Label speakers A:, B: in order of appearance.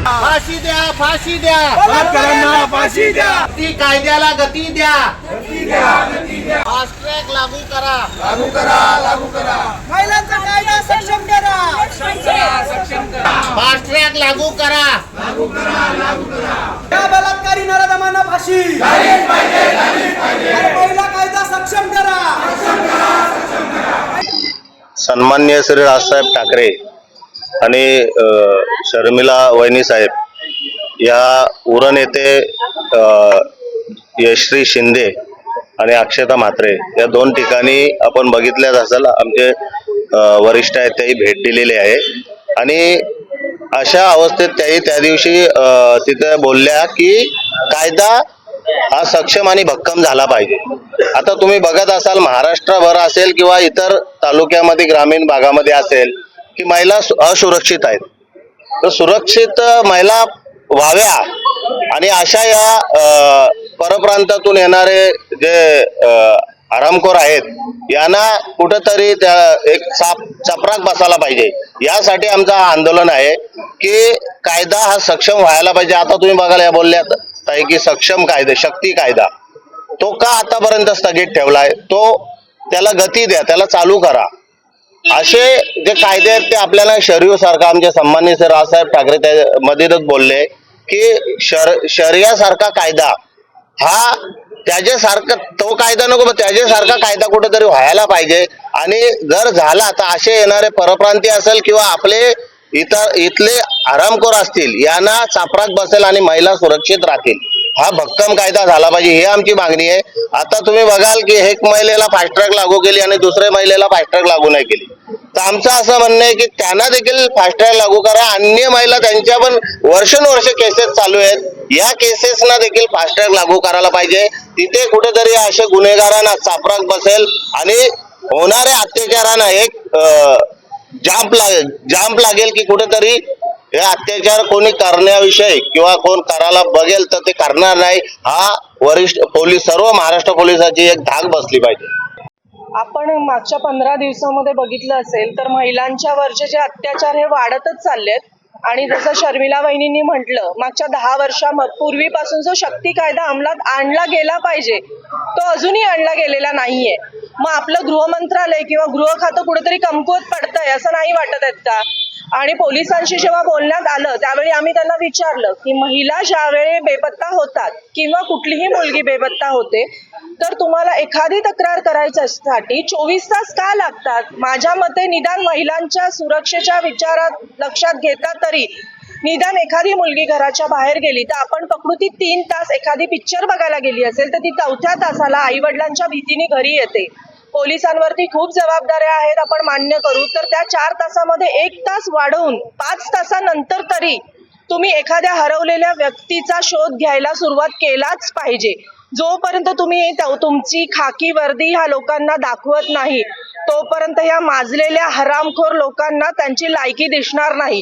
A: फाशी द्या, फाशी द्या,
B: बलात्कारांना फाशी द्या,
A: ती कायद्याला गती द्या,
B: गती द्या, गती द्या.
A: फास्ट ट्रॅक लागू करा,
B: लागू करा, लागू करा.
C: महिलांचा कायदा सक्षम करा,
B: सक्षम करा, सक्षम करा.
A: फास्ट ट्रॅक लागू करा.
B: लागू करा, लागू करा.
C: या बलात्कारी नराधमांना फाशी,
B: झालीच पाहिजे, झालीच पाहिजे.
C: आणि महिला कायदा सक्षम करा.
B: सक्षम करा, सक्षम करा.
D: सन्माननीय श्री राजसाहेब ठाकरे आणि शर्मिला वहिनी साहेब या उरण येथे यश्री शिंदे आणि अक्षता म्हात्रे या दोन ठिकाणी आपण बघितल्याच असेल, आमचे वरिष्ठ आहेत त्याही भेट दिलेली आहे. आणि अशा अवस्थेत त्याही त्या दिवशी तिथे बोलल्या की कायदा हा सक्षम आणि भक्कम झाला पाहिजे. आता तुम्ही बघत असाल महाराष्ट्रभर असेल किंवा इतर तालुक्यामध्ये ग्रामीण भागामध्ये असेल की महिला असुरक्षित आहेत. तर सुरक्षित महिला व्हाव्या आणि अशा या परप्रांतातून येणारे जे आरामखोर आहेत यांना कुठंतरी त्या एक चपराक बसायला पाहिजे. यासाठी आमचं आंदोलन आहे की कायदा हा सक्षम व्हायला पाहिजे. आता तुम्ही बघायला या बोलल्यात ताई की सक्षम कायदा, शक्ती कायदा तो का आतापर्यंत स्थगित ठेवलाय, तो त्याला गती द्या, त्याला चालू करा. असे जे कायदे आहेत ते आपल्याला शरीयसारखा आमचे सन्माननीय श्री राजसाहेब ठाकरे त्यामध्येच बोलले की शरियासारखा कायदा हा त्याच्यासारखा तो कायदा नको, पण त्याच्यासारखा कायदा कुठेतरी व्हायला पाहिजे. आणि जर झाला तर असे येणारे परप्रांतीय असेल किंवा आपले इथले आरामखोर असतील यांना चापराक बसेल आणि महिला सुरक्षित राहतील. हा भक्कम कायदा झाला पाहिजे, ही आमची मागणी आहे. आता तुम्ही बघाल की एक महिलेला फास्ट ट्रॅक लागू केली आणि दुसऱ्या महिलेला फास्ट ट्रॅक लागू नाही केली. तर आमचं असं म्हणणं आहे की त्यांना देखील फास्ट ट्रॅक लागू करा. अन्य महिला त्यांच्या पण वर्षानुवर्ष केसेस चालू आहेत, या केसेसना देखील फास्ट ट्रॅक लागू करायला पाहिजे. तिथे कुठेतरी असे गुन्हेगारांना चापराक बसेल आणि होणाऱ्या अत्याचारांना एक जांप लागेल की कुठेतरी हे अत्याचार कोणी करण्याविषयी किंवा कोण करायला बघेल तर ते करणार नाही. हा वरिष्ठ पोलीस सर्व महाराष्ट्र पोलिसाची एक धाक बसली पाहिजे.
E: आपण मागच्या 15 दिवसामध्ये बघितलं असेल तर महिलांच्या वरचे जे अत्याचार हे वाढतच चाललेत. आणि जसं शर्मिला वहिनींनी म्हटलं, मागच्या 10 वर्षापूर्वीपासून जो शक्ती कायदा अंमलात आणला गेला पाहिजे तो अजूनही आणला गेलेला नाहीये. मग आपलं गृहमंत्रालय किंवा गृह खातं कुठेतरी कमकुवत पडतंय असं नाही वाटत आहेत का? आणि पोलिसांशी जेव्हा बोलण्यात आलं त्यावेळी आम्ही त्यांना विचारलं की महिला ज्यावेळी बेपत्ता होतात किंवा कुठलीही मुलगी बेपत्ता होते तर तुम्हाला एखादी तक्रार करायच्यासाठी 24 तास का लागतात? माझ्या मते निदान महिलांच्या सुरक्षेच्या विचारात लक्षात घेता तरी निदान एखादी मुलगी घराच्या बाहेर गेली तर आपण पकडू ती 3 तास एखादी पिक्चर बघायला गेली असेल तर ती 4थ्या तासाला आईवडिलांच्या भीतीने घरी येते. पोलिसांवरती खूप जबाबदाऱ्या आहेत, आपण मान्य करू. तर त्या 4 तासामध्ये 1 तास वाढवून 5 तासानंतर तरी तुम्ही एखाद्या हरवलेल्या व्यक्तीचा शोध घ्यायला सुरुवात केलाच पाहिजे. जोपर्यंत तुम्ही तुमची खाकी वर्दी ह्या लोकांना दाखवत नाही तोपर्यंत ह्या माजलेल्या हरामखोर लोकांना त्यांची लायकी दिसणार नाही.